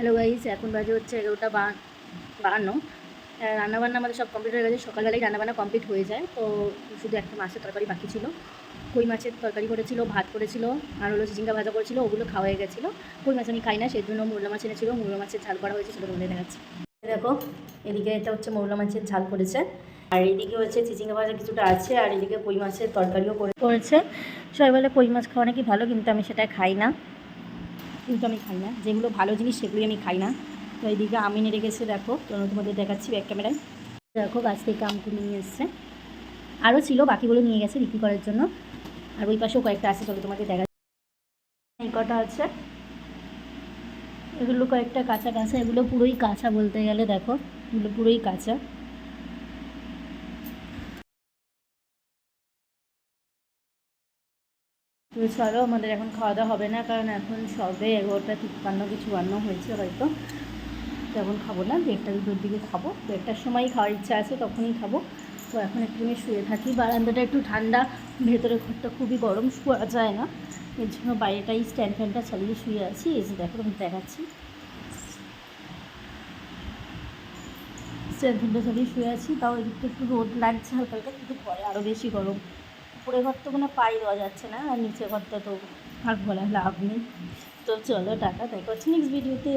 Hello guys, এখন বাজে হচ্ছে 11:52। রান্নাবান্না আমাদের সব কমপ্লিট হয়ে গেছে। সকালবেলায় রান্নাবান্না কমপ্লিট হয়ে যায়। তো শুধু একটা মাছের তরকারি বাকি ছিল। কই মাছের তরকারি করেছিল, ভাত করেছিল, আর হলো চিচিঙ্গা ভাজা করেছিল। ওগুলো খাওয়া হয়ে গেছিলো। কই মাছ আমি খাই না, সেই জন্য মৌলা মাছ এনেছিল। মৌলা মাছের ঝাল করা হয়েছে, সেটা তোমাদের দেখাচ্ছি। দেখো, এদিকে এটা হচ্ছে মৌলা মাছের ঝাল করেছে, আর এদিকে হচ্ছে চিচিঙ্গা ভাজা কিছুটা আছে, আর এদিকে কই মাছের তরকারিও করেছে। সবাই বলে কই মাছ খাওয়া নাকি ভালো, কিন্তু আমি সেটা খাই না। যেগুলো ভালো জিনিস সেগুলোই আমি খাই না। তো এইদিকে আম এনে রেখেছে, দেখো তোমাদের দেখাচ্ছি ব্যাক ক্যামেরায়। দেখো, গাছ থেকে আম কুড়ি নিয়ে এসছে। আরও ছিল, বাকিগুলো নিয়ে গেছে বিক্রি করার জন্য। আর ওই পাশেও কয়েকটা আছে, চলো তোমাদের দেখাচ্ছি। এই কটা আছে, এগুলো কয়েকটা কাঁচা কাঁচা, এগুলো পুরোই কাঁচা বলতে গেলে। দেখো, এগুলো পুরোই কাঁচা। তো চলো, আমাদের এখন খাওয়া দাওয়া হবে না, কারণ এখন সবে 11:53 কিছু বান্ন হয়েছে হয়তো। তো এখন খাবো না, 1:30-2টার দিকে খাবো। 1:00টার সময়ই খাওয়ার ইচ্ছা আছে, তখনই খাবো। তো এখন একটুখানি শুয়ে থাকি। বারান্দাটা একটু ঠান্ডা, ভেতরে ঘরটা খুবই গরম, শোয়া যায় না। এর জন্য বাইরেটাই স্ট্যান্ড ফ্যানটা চালিয়ে শুয়ে আছি। এই যে দেখো, আমি দেখাচ্ছি, স্ট্যান্ড ফ্যানটা চালিয়ে শুয়ে আছি। তাও এদিকটা একটু রোদ লাগছে হালকা হালকা, কিন্তু ঘরে আরও বেশি গরম। উপরে ঘর তো কোনো পাই দেওয়া যাচ্ছে না, আর নিচে ঘরটা তো আর বলা লাভ নেই। তো চলো, টাটা, দেখা হচ্ছে নেক্সট ভিডিওতে।